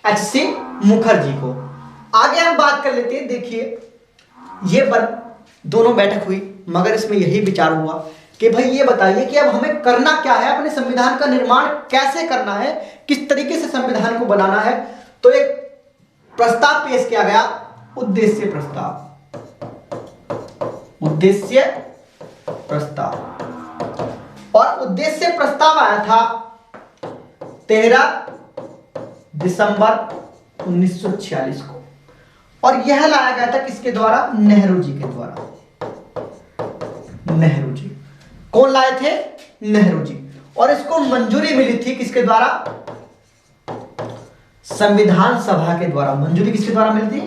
HC मुखर्जी को। आगे हम बात कर लेते हैं। देखिए ये दोनों बैठक हुई, मगर इसमें यही विचार हुआ कि भाई ये बताइए कि अब हमें करना क्या है, अपने संविधान का निर्माण कैसे करना है, किस तरीके से संविधान को बनाना है। तो एक प्रस्ताव पेश किया गया, उद्देश्य प्रस्ताव। उद्देश्य प्रस्ताव, और उद्देश्य प्रस्ताव आया था 13 दिसंबर 1946 को, और यह लाया गया था किसके द्वारा? नेहरू जी के द्वारा। नेहरू जी। कौन लाए थे? नेहरू जी। और इसको मंजूरी मिली थी किसके द्वारा? संविधान सभा के द्वारा। मंजूरी किसके द्वारा मिली थी?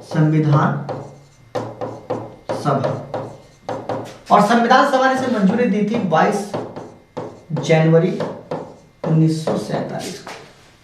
संविधान सभा। और संविधान सभा ने इसे मंजूरी दी थी 22 जनवरी 1947 को।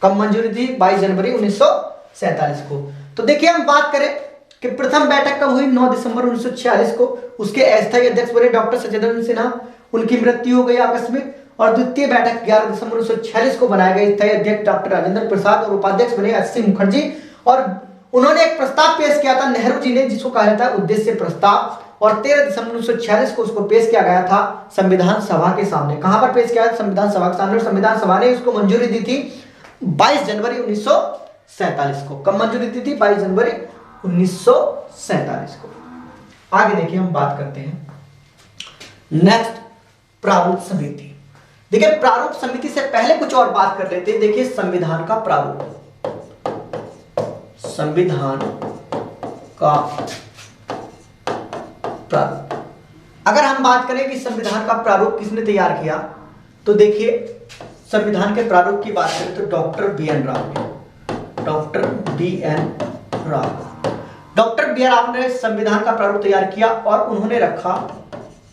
कब मंजूरी दी? 22 जनवरी 1947 को। तो देखिए हम बात करें कि प्रथम बैठक कब हुई? 9 दिसंबर 1946 को। उसके अस्थायी अध्यक्ष बने डॉक्टर सच्चिदानंद सिन्हा, उनकी मृत्यु हो गई आकस्मिक। और द्वितीय बैठक 11 दिसंबर 1946 को बनाए गए स्थायी अध्यक्ष डॉक्टर राजेंद्र प्रसाद, और उपाध्यक्ष बने HC मुखर्जी। और उन्होंने एक प्रस्ताव पेश किया था नेहरू जी ने, जिसको कहा जाता है उद्देश्य प्रस्ताव, और 13 दिसंबर 1946 को उसको पेश किया गया था संविधान सभा के सामने। कहां पर पेश किया था? संविधान सभा के सामने। और संविधान सभा ने उसको मंजूरी दी थी 22 जनवरी 1947 को। कब मंजूरी दी थी? 22 जनवरी 1947 को। आगे देखिए हम बात करते हैं नेक्स्ट, प्रारूप समिति। देखिए प्रारूप समिति से पहले कुछ और बात कर लेते हैं। देखिए संविधान का प्रारूप, संविधान का प्रारूप। अगर हम बात करें कि संविधान का प्रारूप किसने तैयार किया, तो देखिए संविधान के प्रारूप की बात करें तो डॉक्टर BN राव ने, doctor BN Rao, doctor BN Rao ने संविधान का प्रारूप तैयार किया, और उन्होंने रखा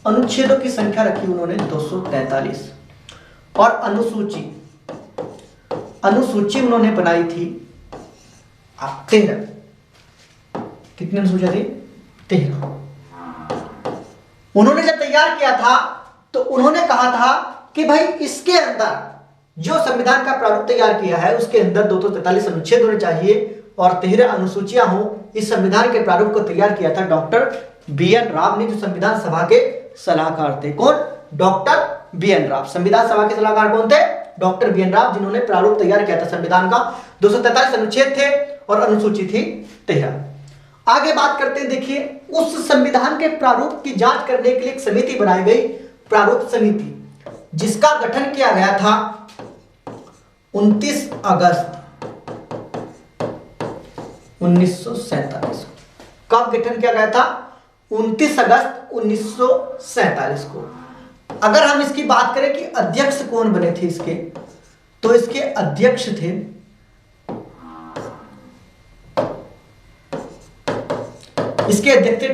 अनुच्छेदों की संख्या रखी उन्होंने 243, और अनुसूची उन्होंने बनाई थी 13। कितनी अनुसूचियां थी? 13। उन्होंने जब तैयार किया था तो उन्होंने कहा था कि भाई इसके अंदर जो संविधान का प्रारूप तैयार किया है उसके अंदर 243 अनुच्छेद होने चाहिए और 13 अनुसूचियां हो। इस संविधान के प्रारूप को तैयार किया था डॉक्टर BN राव ने, जो संविधान सभा के सलाहकार थे। कौन? Doctor BN Rao. संविधान सभा के सलाहकार कौन थे? डॉक्टर BN राव, जिन्होंने प्रारूप तैयार किया था संविधान का। 243 अनुच्छेद थे और अनुसूची थी 13। आगे बात करते हैं, देखिए उस संविधान के प्रारूप की जांच करने के लिए एक समिति बनाई गई, प्रारूप समिति, जिसका गठन किया गया था 29 अगस्त 1947 को। कब गठन किया गया था? 29 अगस्त 1947 को। अगर हम इसकी बात करें कि अध्यक्ष कौन बने थे इसके, तो इसके अध्यक्ष थे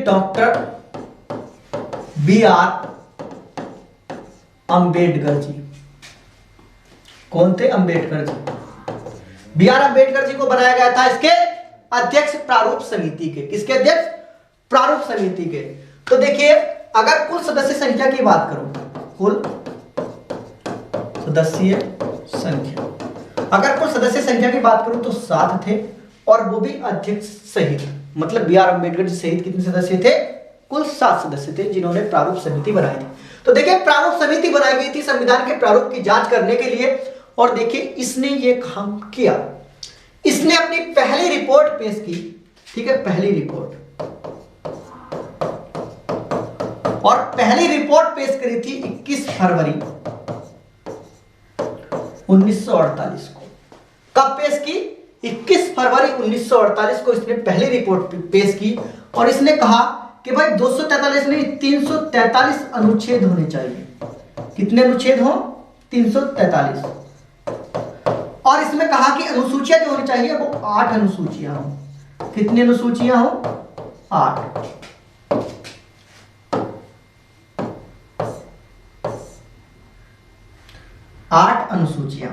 डॉक्टर B.R. अंबेडकर जी। कौन थे? अंबेडकर जी। B.R. अंबेडकर जी को बनाया गया था इसके अध्यक्ष प्रारूप समिति के। किसके अध्यक्ष? प्रारूप समिति के। तो देखिए, अगर कुल सदस्य संख्या की बात करूं, कुल सदस्य संख्या, अगर कुल सदस्य संख्या की बात करूं तो 7 थे, और वो भी अध्यक्ष सहित, मतलब B.R. अंबेडकर जी सहित कितने सदस्य थे? कुल 7 सदस्य थे जिन्होंने प्रारूप समिति बनाई थी। तो देखिए, प्रारूप समिति बनाई गई थी संविधान के प्रारूप की जांच करने के लिए, और देखिए इसने ये काम किया। इसने अपनी पहली रिपोर्ट पेश की, ठीक है, पहली रिपोर्ट, और पहली रिपोर्ट पेश करी थी 21 फरवरी 1948 को। कब पेश की? 21 फरवरी 1948 को इसने पहली रिपोर्ट पेश की, और इसने कहा कि भाई 243 नहीं 343 अनुच्छेद होने चाहिए। कितने अनुच्छेद हो? 343। और इसमें कहा कि अनुसूचियां जो होनी चाहिए वो 8 अनुसूचियां हो। कितनी अनुसूचियां हो? 8। अनुसूचियां।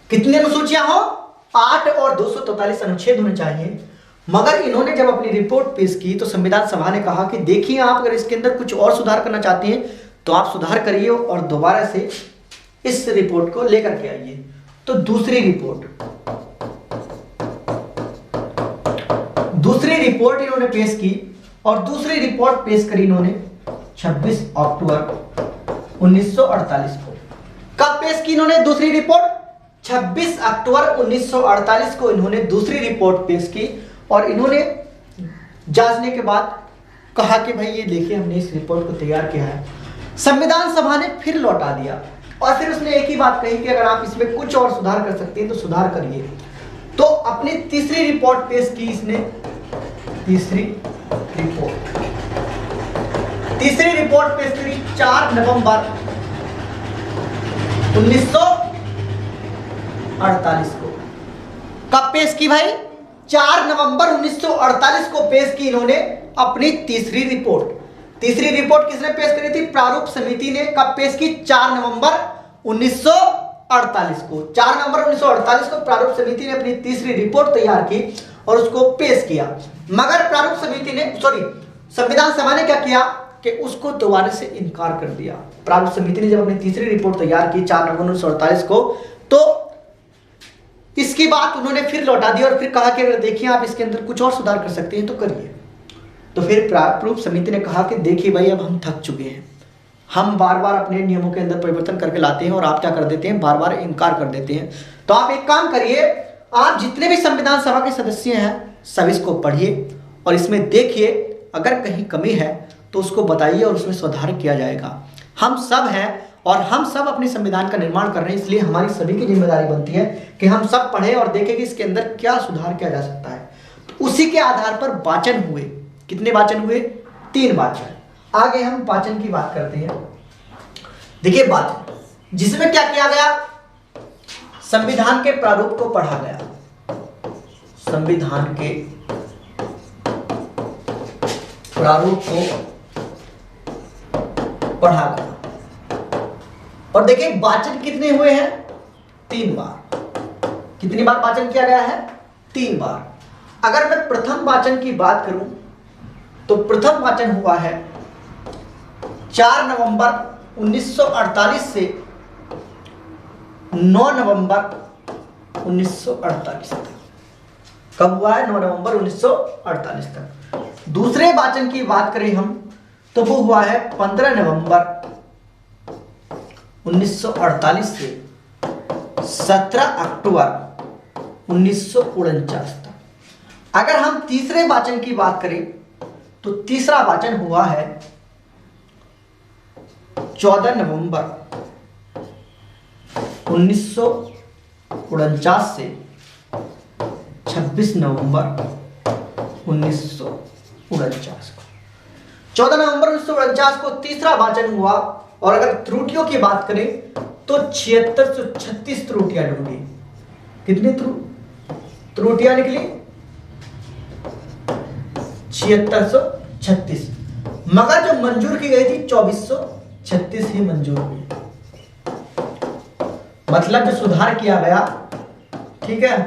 कितनी अनुसूचियां हो? 8 और 243 अनुच्छेद होने चाहिए। मगर इन्होंने जब अपनी रिपोर्ट पेश की तो संविधान सभा ने कहा कि देखिए, आप अगर इसके अंदर कुछ और सुधार करना चाहते हैं तो आप सुधार करिए और दोबारा से इस रिपोर्ट को लेकर के आइए। तो दूसरी रिपोर्ट इन्होंने पेश की, और दूसरी रिपोर्ट पेश करी इन्होंने 26 अक्टूबर 1948 को। कब पेश की इन्होंने दूसरी रिपोर्ट? 26 अक्टूबर 1948 को इन्होंने दूसरी रिपोर्ट पेश की, और इन्होंने जांचने के बाद कहा कि भाई ये देखिए, हमने इस रिपोर्ट को तैयार किया है। संविधान सभा ने फिर लौटा दिया, और फिर उसने एक ही बात कही कि अगर आप इसमें कुछ और सुधार कर सकते हैं तो सुधार करिए। तो अपनी तीसरी रिपोर्ट पेश की इसने, तीसरी रिपोर्ट पेश करी 4 नवंबर 1948 को। कब पेश की भाई? 4 नवंबर 1948 को पेश की इन्होंने अपनी तीसरी रिपोर्ट। तीसरी रिपोर्ट किसने पेश करी थी? प्रारूप समिति ने। कब पेश की? 4 नवंबर 1948 को। 4 नवंबर 1948 को प्रारूप समिति ने अपनी तीसरी रिपोर्ट तैयार की और उसको पेश किया। मगर प्रारूप समिति ने, संविधान सभा ने क्या किया कि उसको दोबारा से इनकार कर दिया। प्रारूप समिति ने जब अपनी तीसरी रिपोर्ट तैयार की 4 नवंबर 1948 को, तो इसकी बात उन्होंने फिर लौटा दी और फिर कहा कि अगर देखिए आप इसके अंदर कुछ और सुधार कर सकते हैं तो करिए। तो फिर प्रारूप समिति ने कहा कि देखिए भाई, अब हम थक चुके हैं, हम बार बार अपने नियमों के अंदर परिवर्तन करके लाते हैं और आप क्या कर देते हैं, बार बार इनकार कर देते हैं। तो आप एक काम करिए, आप जितने भी संविधान सभा के सदस्य हैं सब इसको पढ़िए और इसमें देखिए, अगर कहीं कमी है तो उसको बताइए और उसमें सुधार किया जाएगा। हम सब हैं और हम सब अपने संविधान का निर्माण कर रहे हैं, इसलिए हमारी सभी की जिम्मेदारी बनती है कि हम सब पढ़ें और देखें कि इसके अंदर क्या सुधार किया जा सकता है। तो उसी के आधार पर वाचन हुए। कितने वाचन हुए? 3 वाचन। आगे हम वाचन की बात करते हैं। देखिए वाचन, जिसमें क्या किया गया, संविधान के प्रारूप को पढ़ा गया, संविधान के प्रारूप को पढ़ा गया। और देखिए वाचन कितने हुए हैं? 3 बार। कितनी बार वाचन किया गया है? 3 बार। अगर मैं प्रथम वाचन की बात करूं तो प्रथम वाचन हुआ है 4 नवंबर 1948 से 9 नवंबर 1948 तक। कब हुआ है? 9 नवंबर 1948 तक। दूसरे वाचन की बात करें हम तो वो हुआ है 15 नवंबर 1948 से 17 अक्टूबर 1949 तक। अगर हम तीसरे वाचन की बात करें तो तीसरा वाचन हुआ है 14 नवंबर 1949 से 26 नवंबर 1949 को। 14 नवंबर 1949 को तीसरा वाचन हुआ। और अगर त्रुटियों की बात करें तो 7636 त्रुटियां ढूंढी। कितनी त्रुटियां निकली? 7636, मगर जो मंजूर की गई थी 2436 ही मंजूर हुई। मतलब जो सुधार किया गया, ठीक है,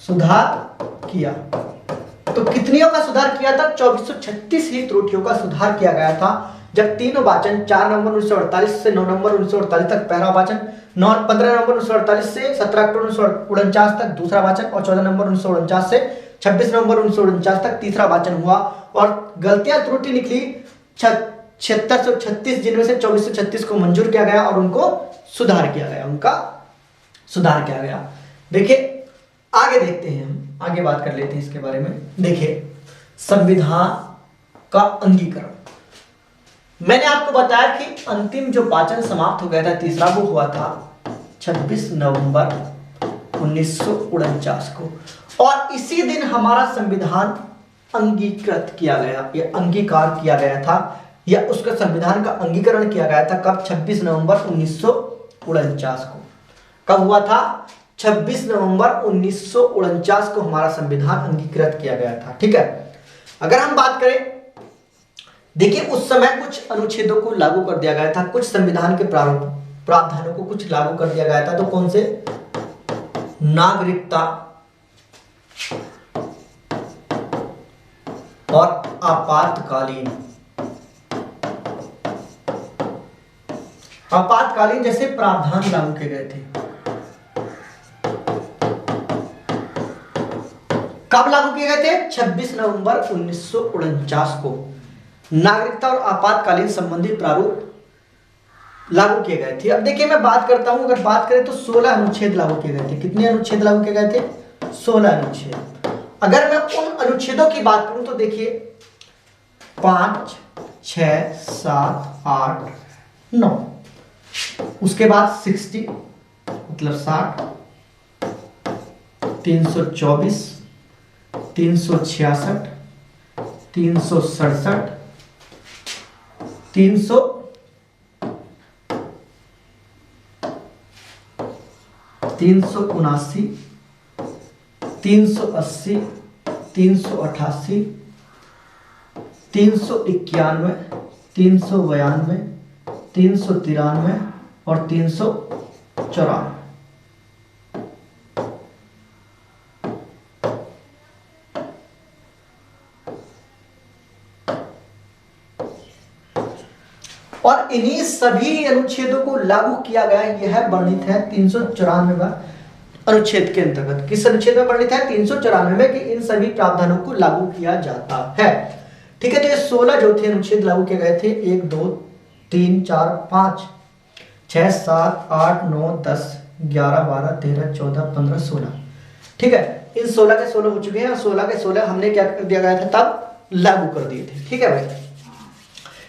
सुधार किया तो कितनियों का सुधार किया था? 2436 ही त्रुटियों का सुधार किया गया था। जब तीनों वाचन 4 नवंबर 1948 से 9 नवंबर 1948 तक पहला वाचन, 15 नवंबर 1948 से 17 अक्टूबर 1949 तक दूसरा वाचन और 14 नवंबर 1949 से 26 नवंबर 1949 तक तीसरा वाचन हुआ। और गलतियां त्रुटि निकली 7636, जिनमें से 2436 को मंजूर किया गया और उनको सुधार किया गया, उनका सुधार किया गया। देखिए आगे देखते हैं, हम आगे बात कर लेते हैं इसके बारे में। देखिए संविधान का अंगीकरण, मैंने आपको बताया कि अंतिम जो वाचन समाप्त हो गया था तीसरा, वो हुआ था 26 नवंबर 1949 को। और इसी दिन हमारा संविधान अंगीकृत किया गया, या अंगीकार किया गया था, या उसका संविधान का अंगीकरण किया गया था। कब? 26 नवंबर 1949 को। कब हुआ था? 26 नवंबर 1949 को हमारा संविधान अंगीकृत किया गया था। ठीक है, अगर हम बात करें, देखिए उस समय कुछ अनुच्छेदों को लागू कर दिया गया था, कुछ संविधान के प्रावधानों को कुछ लागू कर दिया गया था। तो कौन से? नागरिकता और आपातकालीन जैसे प्रावधान लागू किए गए थे। कब लागू किए गए थे? 26 नवंबर 1949 को नागरिकता और आपातकालीन संबंधी प्रारूप लागू किए गए थे। अब देखिए मैं बात करता हूं, अगर बात करें तो 16 अनुच्छेद लागू किए गए थे। कितने अनुच्छेद लागू किए गए थे? 16 अनुच्छेद। अगर मैं उन अनुच्छेदों की बात करूं तो देखिए 5, 6, 7, 8, 9, उसके बाद 60 मतलब 60, 324, 366, 367, 379, 380, 388, 391, 392, 393 और 394। और इन्हीं सभी अनुच्छेदों को लागू किया गया, यह वर्णित है 394 अनुच्छेद के अंतर्गत। किस अनुच्छेद में वर्णित है? 394 में, कि इन सभी प्रावधानों को लागू किया जाता है। ठीक है, तो ये 16 जो थे अनुच्छेद लागू किए गए थे। 1, 2, 3, 4, 5, 6, 7, 8, 9, 10, 11, 12, 13, 14, 15, 16। ठीक है, इन 16 के 16 हो चुके हैं और 16 के 16 हमने क्या कर दिया गया था? तब लागू कर दिए थे। ठीक है भाई,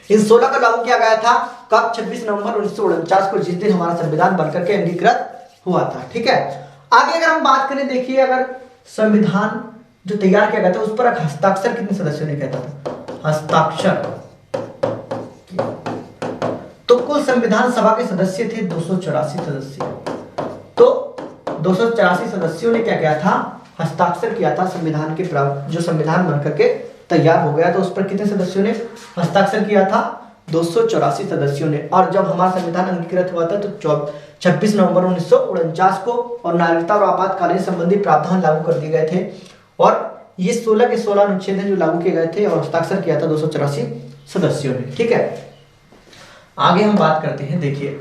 इन 16 का लागू किया गया था कब? 26 नवंबर 1949 को, जिस दिन हमारा संविधान बनकर के अंगीकृत हुआ था। ठीक है, आगे अगर हम बात करें, देखिए अगर संविधान जो तैयार किया गया था उस पर हस्ताक्षर कितने सदस्यों ने किया था? हस्ताक्षर तो कुल संविधान सभा के सदस्य थे 284 सदस्य। तो 284 सदस्यों ने क्या किया था? हस्ताक्षर किया था संविधान के जो संविधान बनकर के तैयार हो गया, तो उस पर कितने सदस्यों ने हस्ताक्षर किया था? 284 सदस्यों ने। और जब हमारा संविधान अंगीकृत हुआ था तो 26 नवंबर 1949 को, और नागरिकता और आपातकालीन संबंधी प्रावधान लागू कर दिए गए थे। और ये 16 के 16 अनुच्छेद हैं जो लागू किए गए थे, और हस्ताक्षर किया था 284 सदस्यों ने। ठीक है, आगे हम बात करते हैं। देखिए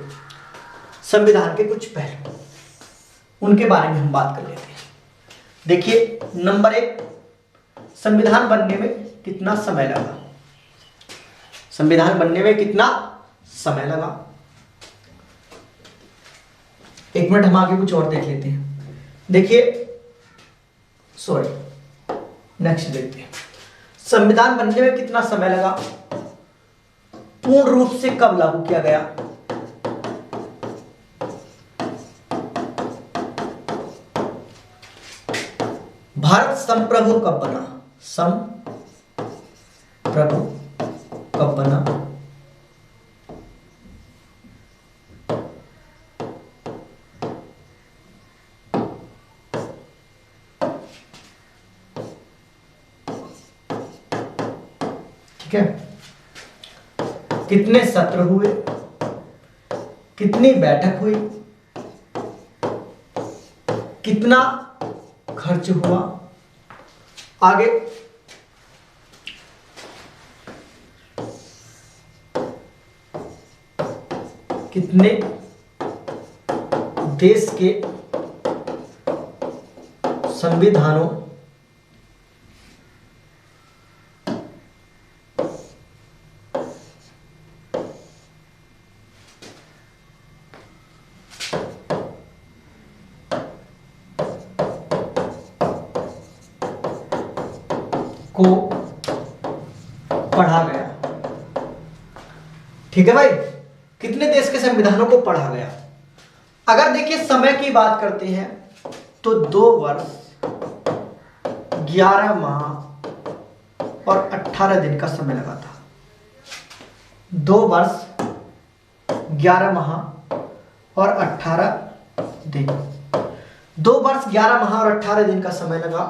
संविधान के कुछ पहलू, उनके बारे में हम बात कर लेते हैं। देखिए नंबर 1, संविधान बनने में कितना समय लगा? संविधान बनने में कितना समय लगा? एक मिनट हम आगे कुछ और देख लेते हैं। देखिए, सॉरी, नेक्स्ट देखते हैं। संविधान बनने में कितना समय लगा, पूर्ण रूप से कब लागू किया गया, भारत संप्रभु कब बना, संप्रभु कब बना, ठीक है, कितने सत्र हुए, कितनी बैठक हुई, कितना खर्च हुआ, आगे कितने देश के संविधानों को पढ़ा गया। ठीक है भाई, कितने देश के संविधानों को पढ़ा गया। अगर देखिए समय की बात करते हैं तो 2 वर्ष 11 माह और 18 दिन का समय लगा था। 2 वर्ष 11 माह और 18 दिन, 2 वर्ष 11 माह और 18 दिन का समय लगा।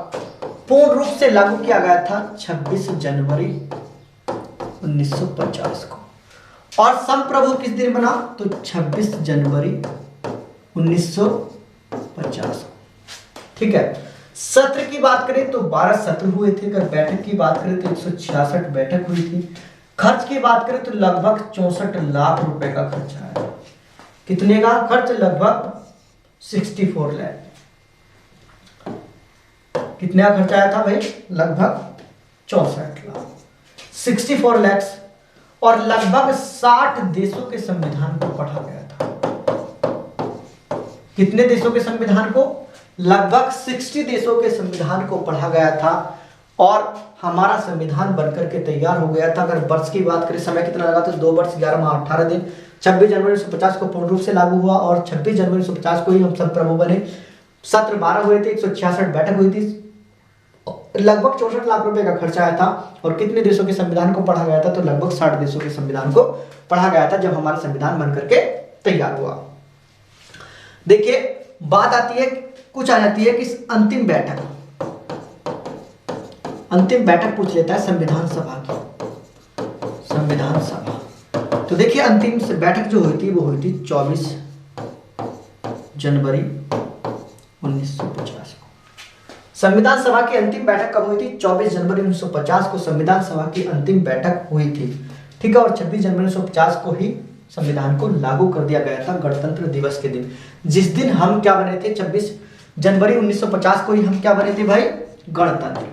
पूर्ण रूप से लागू किया गया था 26 जनवरी 1950 को, और संप्रभु किस दिन बना, तो 26 जनवरी 1950 को। ठीक है, सत्र की बात करें तो 12 सत्र हुए थे। अगर बैठक की बात करें तो 166 बैठक हुई थी। खर्च की बात करें तो लगभग 64 लाख रुपए का खर्च आया। कितने का खर्च, लगभग 64 लाख। कितने का खर्च आया था भाई, लगभग 64 लाख, 64 लाख, और लगभग 60 देशों के संविधान को पढ़ा गया था। कितने देशों के संविधान को, लगभग 60 देशों के संविधान को पढ़ा गया था, और हमारा संविधान बनकर के तैयार हो गया था। अगर वर्ष की बात करें, समय कितना लगा, तो 2 वर्ष 11 माह 18 दिन। 26 जनवरी 1950 को पूर्ण रूप से लागू हुआ, और 26 जनवरी 1950 को ही हम संप्रभु बने। सत्र 12 हुए थे, 166 बैठक हुई थी, लगभग 64 लाख रुपए का खर्चा आया था, और कितने देशों के संविधान को पढ़ा गया था, तो लगभग 60 देशों के संविधान को पढ़ा गया था जब हमारा संविधान बनकर के तैयार हुआ। देखिए, बात आती है, कुछ आ जाती है कि अंतिम बैठक पूछ लेता है संविधान सभा की, संविधान सभा। तो देखिए, अंतिम बैठक जो हुई थी वो हुई थी 24 जनवरी 1950 को। संविधान सभा की अंतिम बैठक कब हुई थी, 24 जनवरी 1950 को संविधान सभा की अंतिम बैठक हुई थी। ठीक है, और 26 जनवरी 1950 को ही संविधान को लागू कर दिया गया था, गणतंत्र दिवस के दिन। जिस दिन हम क्या बने थे, 26 जनवरी 1950 को ही हम क्या बने थे भाई, गणतंत्र।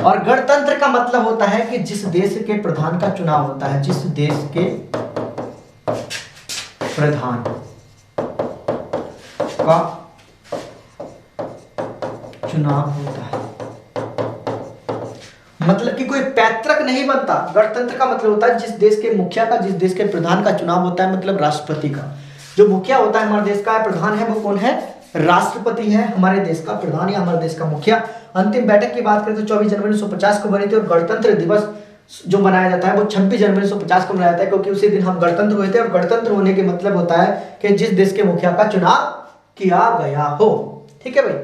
और गणतंत्र का मतलब होता है कि जिस देश के प्रधान का चुनाव होता है, जिस देश के प्रधान का चुनाव होता है, मतलब कि कोई पैतृक नहीं बनता। गणतंत्र का मतलब होता है जिस देश के मुखिया का, जिस देश के प्रधान का चुनाव होता है, मतलब राष्ट्रपति का। जो मुखिया होता है हमारे देश का, प्रधान है, वो कौन है, राष्ट्रपति है हमारे देश का प्रधान या हमारे देश का मुखिया। अंतिम बैठक की बात करें तो 24 जनवरी 1950 को बनी थी, और गणतंत्र दिवस जो मनाया जाता है वो 26 जनवरी 1950 को मनाया जाता है, क्योंकि उसी दिन हम गणतंत्र हुए थे। और गणतंत्र होने के मतलब होता है कि जिस देश के मुखिया का चुनाव किया गया हो। ठीक है भाई,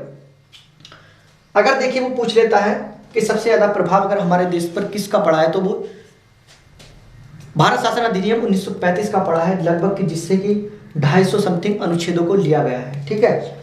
अगर देखिए वो पूछ लेता है कि सबसे ज्यादा प्रभाव अगर हमारे देश पर किसका पड़ा है, तो वो भारत शासन अधिनियम 1935 का पड़ा है, लगभग कि जिससे कि 250 समथिंग अनुच्छेदों को लिया गया है। ठीक है।